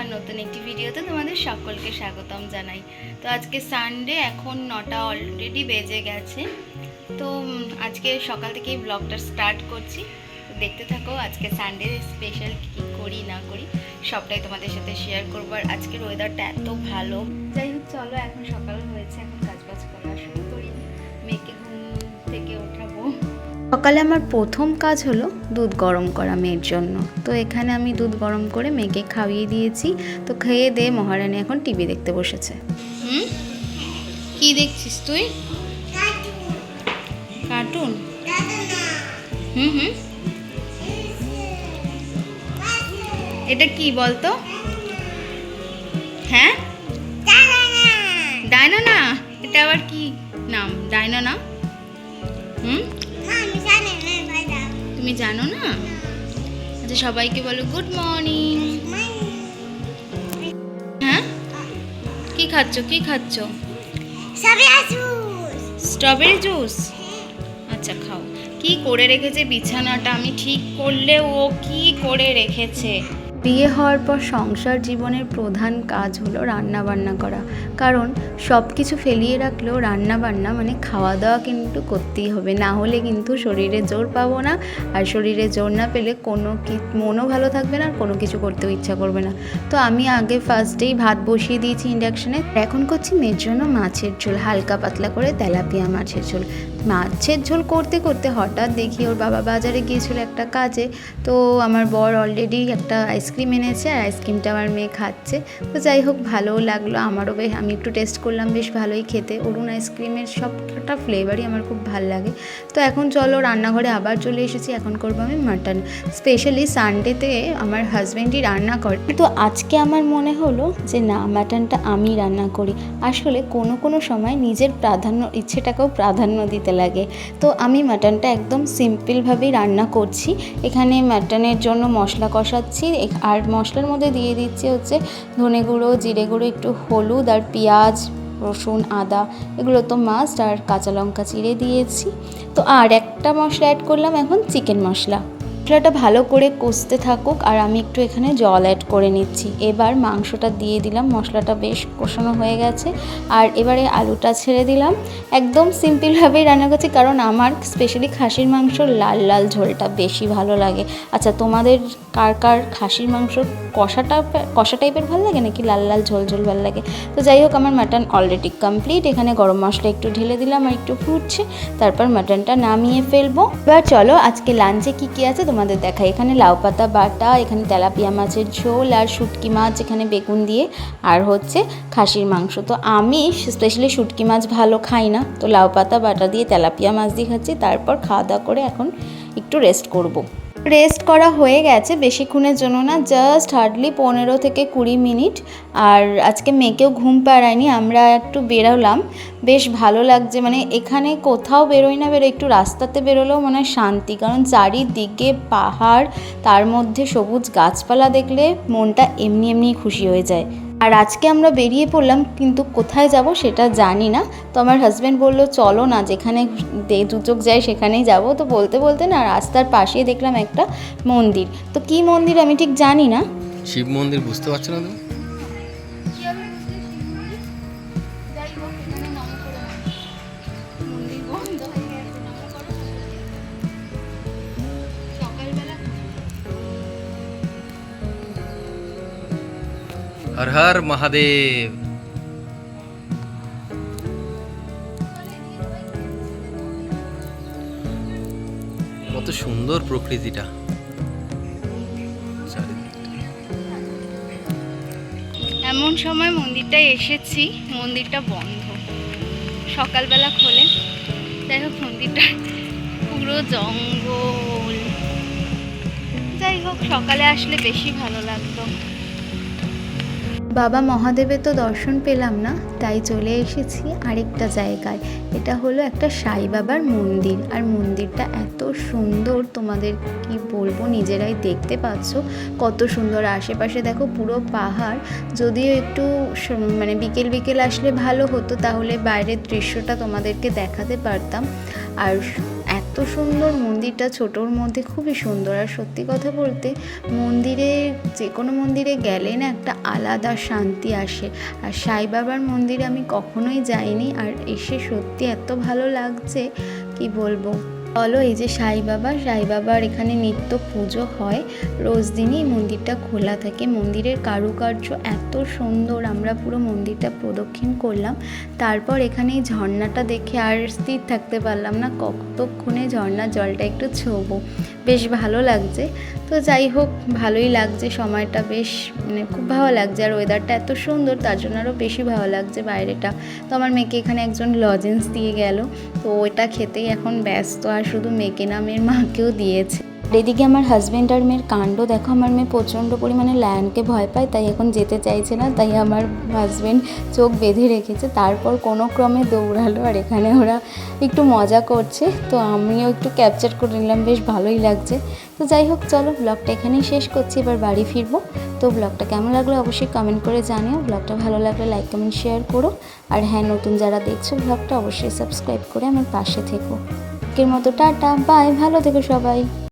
আমার নতুন একটি ভিডিওতে তোমাদের সকলকে স্বাগতম জানাই। তো আজকে সানডে, এখন 9টা অলরেডি বেজে গেছে। তো আজকে সকাল থেকেই ব্লগটা স্টার্ট করছি। তো দেখতে থাকো আজকে সানডে স্পেশাল কী করি না করি সবটাই তোমাদের সাথে শেয়ার করবো। আর আজকের ওয়েদারটা এত ভালো। যাই হোক, চলো এখন সকাল হয়েছে, এখন কাজবাজ করা শুরু করি। মেয়েকে ঘুম থেকে ওঠাবো। সকালে আমার প্রথম কাজ হলো দুধ গরম করা মেয়ের জন্য। তো এখানে আমি দুধ গরম করে মেয়েকে খাইয়ে দিয়েছি। তো খেয়ে দিয়ে মহারানী এখন টিভি দেখতে বসেছে। কি দেখছিস তুই? কার্টুন? এটা কি বলতো? হ্যাঁ, ডায়না। এটা আবার কি নাম? ডায়না না? তুমি জানো না? আচ্ছা, সবাইকে বলো গুড মর্নিং। হ্যাঁ, কি খাচ্ছ? Strawberry juice. আচ্ছা, খাও। কি করে রেখেছে বিছানাটা, আমি ঠিক করলে ও কি করে রেখেছে। বিয়ে হওয়ার পর সংসার জীবনের প্রধান কাজ হলো রান্না বান্না করা। কারণ সব কিছু ফেলিয়ে রাখলেও রান্না বান্না মানে খাওয়া দাওয়া কিন্তু করতেই হবে, না হলে কিন্তু শরীরে জোর পাবো না। আর শরীরে জোর না পেলে মনও ভালো থাকবে না, আর কোনো কিছু করতেও ইচ্ছা করবে না। তো আমি আগে ফার্স্টেই ভাত বসিয়ে দিয়েছি ইন্ডাকশানে। এখন করছি মেয়ের জন্য মাছের ঝোল, হালকা পাতলা করে তেলাপিয়া মাছের ঝোল। মাছের ঝোল করতে করতে হঠাৎ দেখি ওর বাবা বাজারে গিয়েছিল একটা কাজে। তো আমার বর অলরেডি একটা আইসক্রিম এনেছে, আর আইসক্রিমটা আমার মেয়ে খাচ্ছে। তো যাই হোক, ভালোও লাগলো আমারও। আমি একটু টেস্ট করলাম, বেশ ভালোই খেতে। অরুণ আইসক্রিমের সবটা ফ্লেভারই আমার খুব ভালো লাগে। তো এখন চলো রান্নাঘরে আবার চলে এসেছি। এখন করবো আমি মাটন। স্পেশালি সানডেতে আমার হাজব্যান্ডই রান্না করে। তো আজকে আমার মনে হলো যে না, মাটনটা আমি রান্না করি। আসলে কোনো সময় নিজের ইচ্ছেটাকেও প্রাধান্য দিতে লাগে। তো আমি মাটনটা একদম সিম্পলভাবেই রান্না করছি। এখানে মাটনের জন্য মশলা কষাচ্ছি, আর মশলার মধ্যে দিয়ে দিচ্ছি হচ্ছে ধনে গুঁড়ো, জিরে গুঁড়ো, একটু হলুদ, আর পেঁয়াজ, রসুন, আদা, এগুলো তো মাস্ট, আর কাঁচা লঙ্কা চিড়ে দিয়েছি। তো আর একটা মশলা অ্যাড করলাম এখন, চিকেন মশলা। মশলাটা ভালো করে কষতে থাকুক, আর আমি একটু এখানে জল অ্যাড করে নিচ্ছি। এবার মাংসটা দিয়ে দিলাম, মশলাটা বেশ কষানো হয়ে গেছে। আর এবারে আলুটা ছেড়ে দিলাম। একদম সিম্পলভাবেই রান্না করছি, কারণ আমার স্পেশালি খাসির মাংস লাল লাল ঝোলটা বেশি ভালো লাগে। আচ্ছা, তোমাদের কার খাসির মাংস কষা টাইপের ভালো লাগে নাকি লাল লাল ঝোল ভালো লাগে? তো যাই হোক, আমার মাটন অলরেডি কমপ্লিট। এখানে গরম মশলা একটু ঢেলে দিলাম, আর একটু ফুটছে, তারপর মাটনটা নামিয়ে ফেলবো। এবার চলো আজকে লাঞ্চে কি আছে তোমাদের দেখাই। এখানে লাউ পাতা বাটা, এখানে তেলাপিয়া মাছের ঝোল, আর শুটকি মাছ এখানে বেগুন দিয়ে, আর হচ্ছে খাসির মাংস। তো আমি স্পেশালি শুটকি মাছ ভালো খাই না, তো লাউ পাতা বাটা দিয়ে তেলাপিয়া মাছ দিয়ে খাচ্ছি। তারপর খাওয়া দাওয়া করে এখন একটু রেস্ট করব। রেস্ট করা হয়ে গেছে, বেশিক্ষণের জন্য না, জাস্ট হার্ডলি 15 থেকে 20 মিনিট। আর আজকে মেয়েকেও ঘুম পাড়ায়নি, আমরা একটু বেরোলাম, বেশ ভালো লাগছে। মানে এখানে কোথাও বেরোই না একটু রাস্তাতে বেরোলেও মনে হয় শান্তি, কারণ চারিদিকে পাহাড়, তার মধ্যে সবুজ গাছপালা দেখলে মনটা এমনি খুশি হয়ে যায়। আর আজকে আমরা বেরিয়ে পড়লাম, কিন্তু কোথায় যাব সেটা জানি না। তো আমার হাজব্যান্ড বলল চলো না, যেখানে দুচোখ যায় সেখানেই যাব। তো বলতে না রাস্তার পাশেই দেখলাম একটা মন্দির। তো কি মন্দির আমি ঠিক জানি না। শিব মন্দির বুঝতে পারছো না তুমি? হর হর মহাদেব। কত সুন্দর প্রকৃতিটা। এমন সময় মন্দিরটায় এসেছি, মন্দিরটা বন্ধ, সকালবেলা খোলে। যাই হোক, মন্দিরটা পুরো জঙ্গল। যাই হোক, সকালে আসলে বেশি ভালো লাগতো। বাবা মহাদেবের তো দর্শন পেলাম না, তাই চলে এসেছি আরেকটা জায়গায়। এটা হলো একটা সাই বাবার মন্দির, আর মন্দিরটা এত সুন্দর, তোমাদের কি বলবো, নিজেরাই দেখতে পাচ্ছ কত সুন্দর। আশেপাশে দেখো পুরো পাহাড়। যদিও একটু মানে বিকেল আসলে ভালো হতো, তাহলে বাইরের দৃশ্যটা তোমাদেরকে দেখাতে পারতাম। আর এত সুন্দর মন্দিরটা, ছোটোর মধ্যে খুবই সুন্দর। আর সত্যি কথা বলতে মন্দিরে, যে কোনো মন্দিরে গেলে না একটা আলাদা শান্তি আসে। আর সাই বাবার মন্দিরে আমি কখনোই যাইনি, আর এসে সত্যি এত ভালো লাগছে কি বলবো। বলো, এই যে সাই বাবার এখানে নিত্য পুজো হয়, রোজ দিনই মন্দিরটা খোলা থাকে। মন্দিরের কারুকার্য এত সুন্দর, আমরা পুরো মন্দিরটা প্রদক্ষিণ করলাম। তারপর এখানে এই ঝর্ণাটা দেখে আর স্থির থাকতে পারলাম না, কতক্ষণে ঝর্ণার জলটা একটু ছোবো, বেশ ভালো লাগছে। তো যাই হোক, ভালোই লাগছে সময়টা, বেশ মানে খুব ভালো লাগছে। আর ওয়েদারটা এত সুন্দর, তার জন্য আরও বেশি ভালো লাগছে বাইরেটা। তো আমার মেয়েকে এখানে একজন লজেন্স দিয়ে গেল, তো ওটা খেতেই এখন ব্যস্ত। আর শুধু মেয়েকে না, মেয়ের মাকেও দিয়েছে। এদিকে আমার হাজব্যান্ড আর মেয়ের কাণ্ড দেখো, আমার মেয়ে প্রচণ্ড পরিমাণে লায়নকে ভয় পায়, তাই এখন যেতে চাইছে না। তাই আমার হাজব্যান্ড চোখ বেঁধে রেখেছে, তারপর কোনো ক্রমে দৌড়ালো। আর এখানে ওরা একটু মজা করছে, তো আমিও একটু ক্যাপচার করে নিলাম, বেশ ভালোই লাগছে। তো যাই হোক, চলো ব্লগটা এখানেই শেষ করছি, এবার বাড়ি ফিরবো। তো ব্লগটা কেমন লাগলো অবশ্যই কমেন্ট করে জানিও। ব্লগটা ভালো লাগলে লাইক কমেন্ট শেয়ার করো। আর হ্যাঁ, নতুন যারা দেখছো ব্লগটা অবশ্যই সাবস্ক্রাইব করে আমার পাশে থেকো। আজকের মতো টাটা, বাই, ভালো থেকো সবাই।